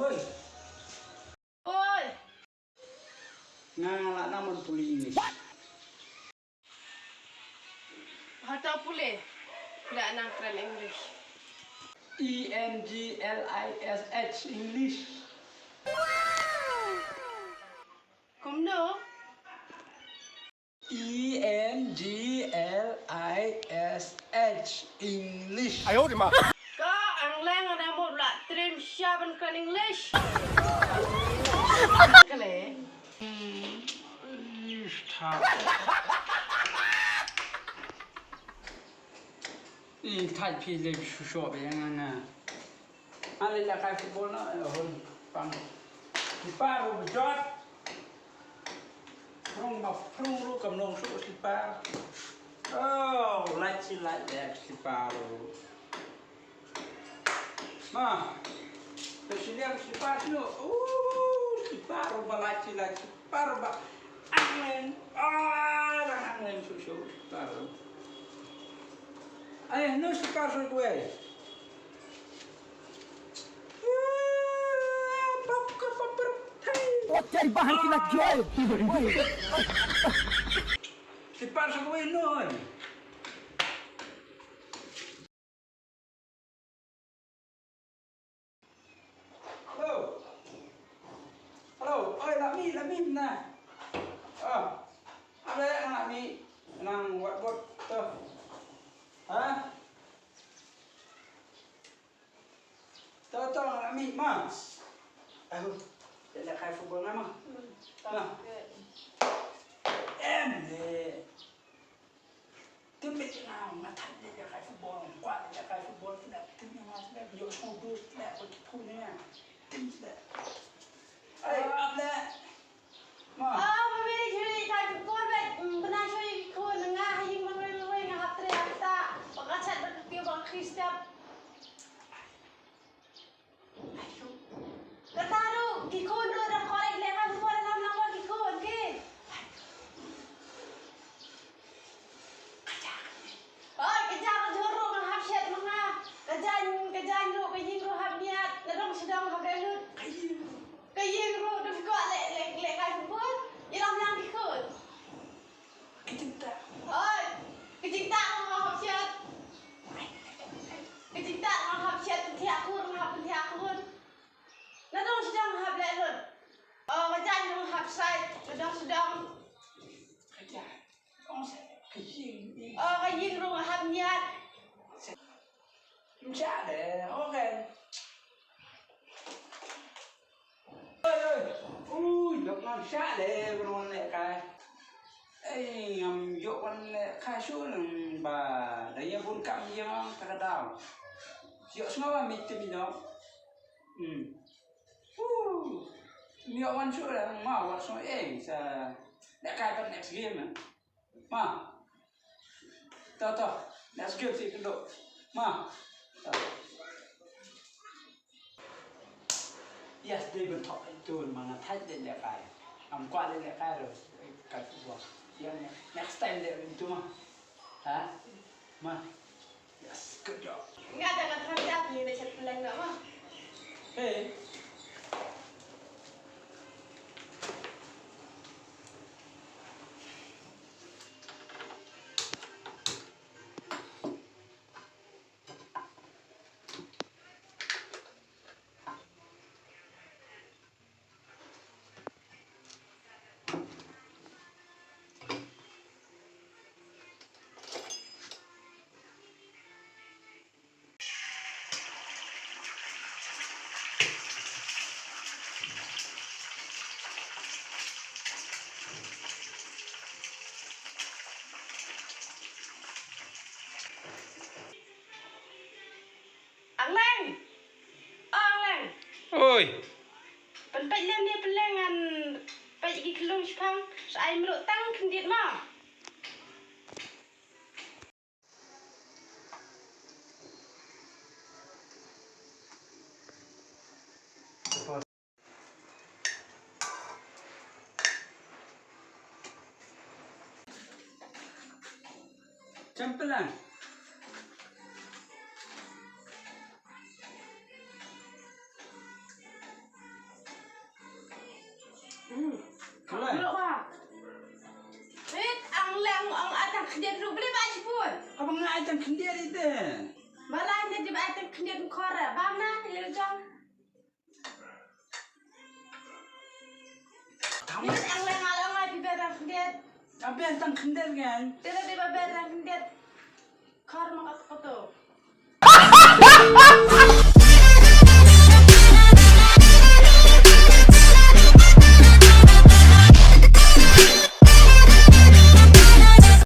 ơi. Ôi, Ngang là năm một tuli English. hata pule. Tidak nak keren English. English English. Kom no? English English. 哎呦我的妈！ Kau ang leng ada mau lah trim siapa keren English? Kale. Thay phi lên sửa về ngang nè. Anh lên là cái football nó hơn bằng thì ba rồi bị chót. Không mà không luôn cầm nông số thì ba. Lại chi lại đẹp thì ba rồi. Mà cái gì đẹp thì ba nữa. Thì ba rồi mà lại chi thì ba rồi mà ăn lên. Đang ăn lên số ba rồi. Ay, no se pasa el güey. Cari bahan kita jual. Se pasa el güey, no. Hello. Hello. Ôi, làm mi nè. Ada yang làm mi, nang buat tuh. Hah? Tahu nak ambil mas? Aku tidak kaya football nama. Em le. Timit na mata dia kaya football, kuat dia kaya football tidak timnya mas tidak yo semua tidak pergi punya. Tim tidak. Ayo ambil. Ma. Mami jadi kaya football bet. Benar cuy, kau nengah yang mana yang ngah teriak tak. Pakai berkepiau pakai kristal. Kataru, kikun tu dah korek lepas football dalam nama kikun ke? Kerja jorok dengan hafsyat mana? Kerja ro kajing ro habniat, nadong sedang habrelut. Kajing ro dah kuat lek kaya football. Iram lang kikun. Kecinta. Kecinta dengan hafsyat. Kecinta dengan hafsyat pentiak kun. Nadong sedang habrelut. Kerja dengan hafsyat, nadong sedang Kerja. Kamu kecil. kajing ro habniat. Macam ada, okey. Ui, dok nam syak le, beron le kai. Ngam yok wan le kai su nang ba, daya pun kam dia mang takadau. Yok semua mit tu bino. Yok wan su le ma wan so sa. Nek kai pa next game. Ma. Tahu. Next game si kedok. Ma. Yes, they will talk itu mana thaj le kai. Am kuat le kai rồi. Kat buat. Yang next time dia itu mah. Ha? Ma. Yes, good job. Enggak ada kan kerja ni dah chat pelan nak mah. Hey. Ang Leng. Ang Leng. Oi. Penpai lem ni pelengan. Pai gi kelung sepang. Sai meluk tang kendit mah. Campelan. kendian ru beli baju pun. Abang ngai tang kendir itu. Malah ini di baju kendian kora. Bang na ni jong. Kamu Ini ang lengal ngai di berang kendian. apa yang tang kendir kan? Tidak di berang kendian. Kor makat koto.